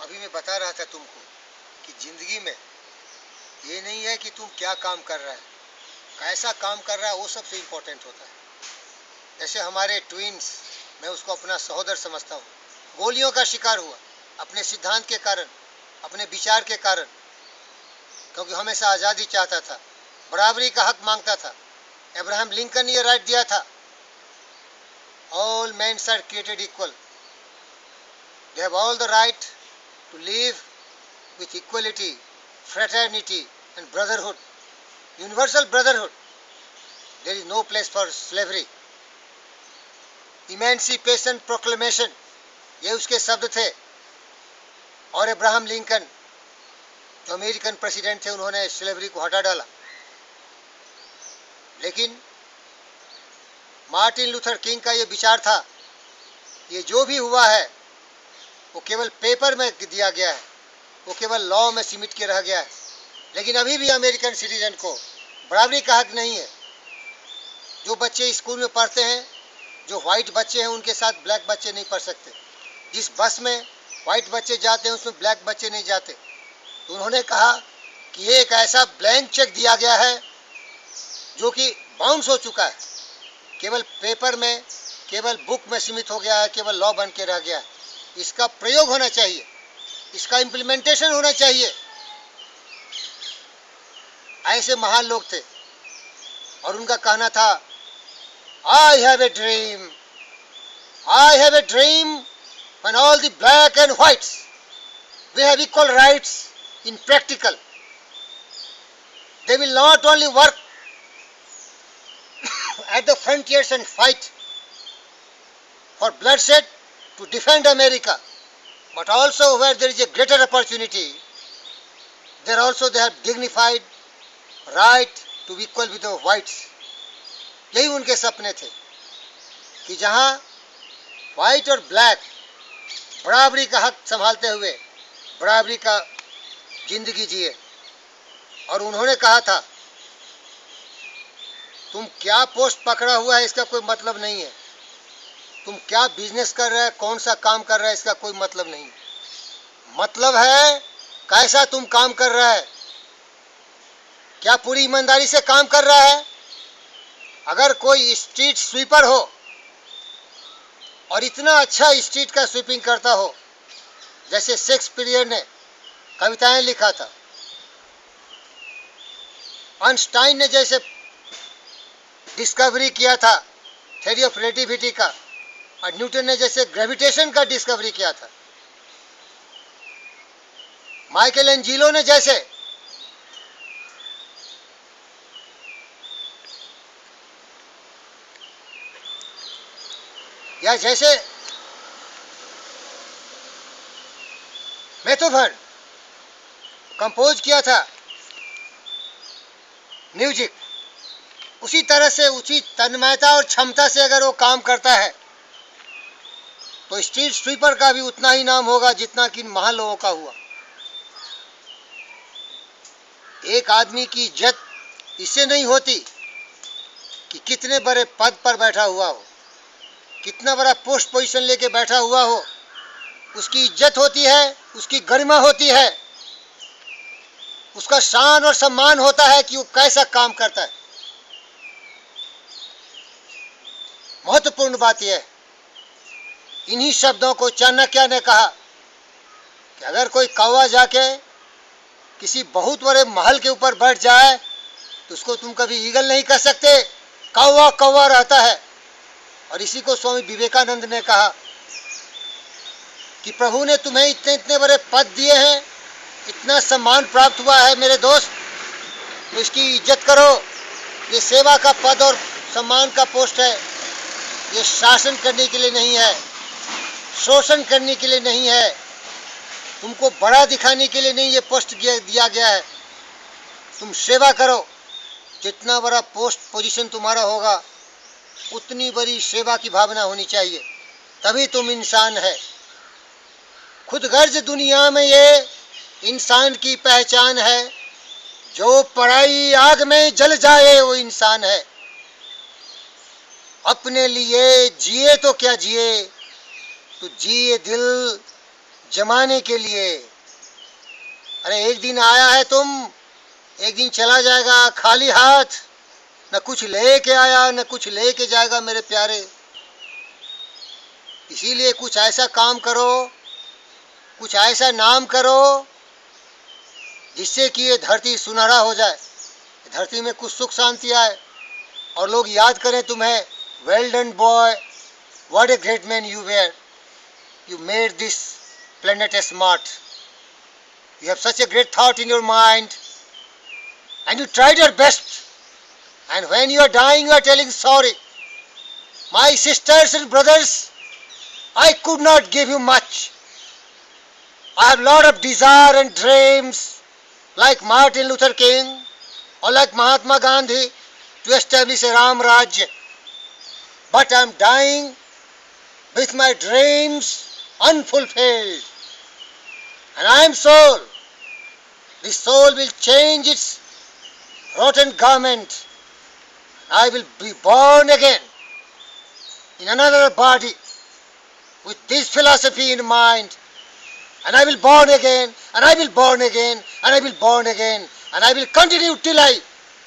अभी मैं बता रहा था तुमको कि ज़िंदगी में ये नहीं है कि तुम क्या काम कर रहा है, कैसा काम कर रहा है वो सबसे इम्पोर्टेंट होता है। जैसे हमारे ट्विंस, मैं उसको अपना सहोदर समझता हूँ, गोलियों का शिकार हुआ अपने सिद्धांत के कारण, अपने विचार के कारण, क्योंकि हमेशा आज़ादी चाहता था, बराबरी का हक मांगता था। अब्राहम लिंकन ने ये राइट दिया था, all mens are created equal, they have all the right to live with equality, fraternity and brotherhood, universal brotherhood. There is no place for slavery. Emancipation Proclamation, ये उसके शब्द थे। और अब्राहम लिंकन जो अमेरिकन प्रेसिडेंट थे, उन्होंने slavery को हटा डाला। लेकिन मार्टिन लूथर किंग का ये विचार था, ये जो भी हुआ है वो केवल पेपर में दिया गया है, वो केवल लॉ में सीमित के रह गया है। लेकिन अभी भी अमेरिकन सिटीजन को बराबरी का हक नहीं है। जो बच्चे स्कूल में पढ़ते हैं, जो वाइट बच्चे हैं, उनके साथ ब्लैक बच्चे नहीं पढ़ सकते। जिस बस में वाइट बच्चे जाते हैं उसमें ब्लैक बच्चे नहीं जाते। तो उन्होंने कहा कि ये एक ऐसा ब्लैंक चेक दिया गया है जो कि बाउंस हो चुका है, केवल पेपर में, केवल बुक में सीमित हो गया है, केवल लॉ बन के रह गया है। इसका प्रयोग होना चाहिए, इसका इम्प्लीमेंटेशन होना चाहिए। ऐसे महान लोग थे और उनका कहना था, I have a dream, I have a dream when all the black and whites we have equal rights in practical. They will not only work at the frontiers and fight for bloodshed to defend America, but also where there is a greater opportunity, there also they have dignified right to be equal with the whites. यही उनके सपने थे कि जहां white और black बराबरी का हक संभालते हुए बराबरी का जिंदगी जिए। और उन्होंने कहा था, तुम क्या पोस्ट पकड़ा हुआ है इसका कोई मतलब नहीं है, तुम क्या बिजनेस कर रहे हैं, कौन सा काम कर रहा है, इसका कोई मतलब नहीं। मतलब है कैसा तुम काम कर रहा है, क्या पूरी ईमानदारी से काम कर रहा है। अगर कोई स्ट्रीट स्वीपर हो और इतना अच्छा स्ट्रीट का स्वीपिंग करता हो, जैसे शेक्सपियर ने कविताएं लिखा था, आइंस्टाइन ने जैसे डिस्कवरी किया था थ्योरी ऑफ रिलेटिविटी का, और न्यूटन ने जैसे ग्रेविटेशन का डिस्कवरी किया था, माइकल एंजिलो ने जैसे या जैसे बेथोवन कंपोज किया था म्यूजिक, उसी तरह से उसी तन्मयता और क्षमता से अगर वो काम करता है तो स्ट्रीट स्वीपर का भी उतना ही नाम होगा जितना कि महान लोगों का हुआ। एक आदमी की इज्जत इससे नहीं होती कि कितने बड़े पद पर बैठा हुआ हो, कितना बड़ा पोस्ट पोजीशन लेके बैठा हुआ हो, उसकी इज्जत होती है, उसकी गरिमा होती है, उसका शान और सम्मान होता है कि वो कैसा काम करता है। महत्वपूर्ण बात यह है, इन्हीं शब्दों को चाणक्य ने कहा कि अगर कोई कौवा जाके किसी बहुत बड़े महल के ऊपर बैठ जाए तो उसको तुम कभी ईगल नहीं कह सकते, कौवा कौवा रहता है। और इसी को स्वामी विवेकानंद ने कहा कि प्रभु ने तुम्हें इतने इतने बड़े पद दिए हैं, इतना सम्मान प्राप्त हुआ है मेरे दोस्त, तो इसकी इज्जत करो। ये सेवा का पद और सम्मान का पोस्ट है, ये शासन करने के लिए नहीं है, शोषण करने के लिए नहीं है, तुमको बड़ा दिखाने के लिए नहीं ये पोस्ट दिया गया है। तुम सेवा करो, जितना बड़ा पोस्ट पोजीशन तुम्हारा होगा उतनी बड़ी सेवा की भावना होनी चाहिए, तभी तुम इंसान है। खुदगर्ज दुनिया में ये इंसान की पहचान है, जो पराई आग में जल जाए वो इंसान है। अपने लिए जिए तो क्या जिए, तो जिए दिल जमाने के लिए। अरे एक दिन आया है तुम, एक दिन चला जाएगा खाली हाथ, न कुछ लेके आया न कुछ लेके जाएगा मेरे प्यारे। इसीलिए कुछ ऐसा काम करो, कुछ ऐसा नाम करो जिससे कि ये धरती सुनहरा हो जाए, धरती में कुछ सुख शांति आए और लोग याद करें तुम्हें, well done boy, what a great man you were, you made this planet smart, you have such a great thought in your mind and you tried your best, and when you are dying you are telling sorry. My sisters and brothers, I could not give you much. I have lot of desire and dreams like Martin Luther King or like Mahatma Gandhi to establish a Ram Rajya, but I am dying with my dreams unfulfilled, and I am soul. This soul will change its rotten garment. I will be born again in another body with this philosophy in mind, and I will born again, and I will born again, and I will born again, and I will continue till I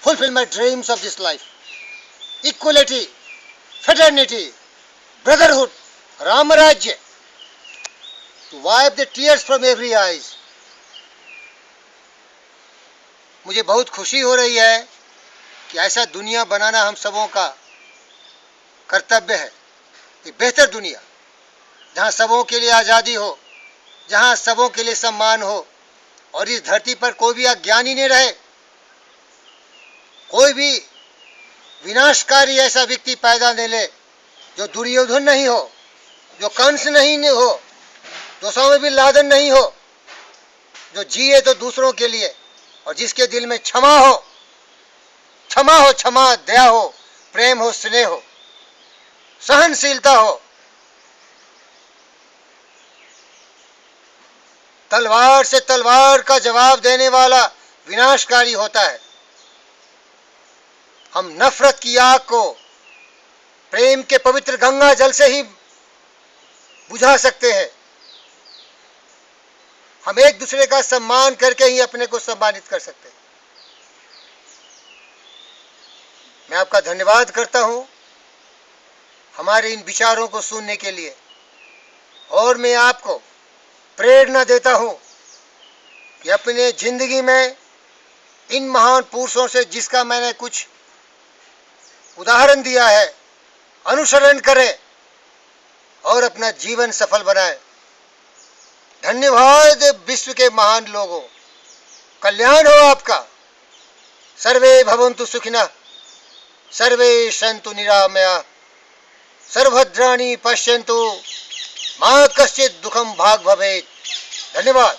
fulfill my dreams of this life. Equality, fraternity, brotherhood, Ramarajya, to wipe the tears from every eyes. मुझे बहुत खुशी हो रही है कि ऐसा दुनिया बनाना हम सबों का कर्तव्य है, एक बेहतर दुनिया जहाँ सबों के लिए आज़ादी हो, जहाँ सबों के लिए सम्मान हो और इस धरती पर कोई भी अज्ञानी नहीं रहे, कोई भी विनाशकारी ऐसा व्यक्ति पैदा नहीं ले जो दुर्योधन नहीं हो, जो कंस नहीं हो, जो ओसामा बिन लादेन नहीं हो, जो जिए तो दूसरों के लिए और जिसके दिल में क्षमा हो, क्षमा, दया हो, प्रेम हो, स्नेह हो, सहनशीलता हो। तलवार से तलवार का जवाब देने वाला विनाशकारी होता है। हम नफरत की आग को प्रेम के पवित्र गंगा जल से ही बुझा सकते हैं। हम एक दूसरे का सम्मान करके ही अपने को सम्मानित कर सकते हैं। मैं आपका धन्यवाद करता हूं हमारे इन विचारों को सुनने के लिए, और मैं आपको प्रेरणा देता हूं कि अपने जिंदगी में इन महान पुरुषों से जिसका मैंने कुछ उदाहरण दिया है, अनुसरण करें और अपना जीवन सफल बनाएं। धन्यवाद विश्व के महान लोगों, कल्याण हो आपका। सर्वे भवन्तु सुखिनः, सर्वे सन्तु निरामयाः, सर्वभद्राणि पश्यन्तु, मा कश्चित् दुःखं भाग् भवेत्। धन्यवाद।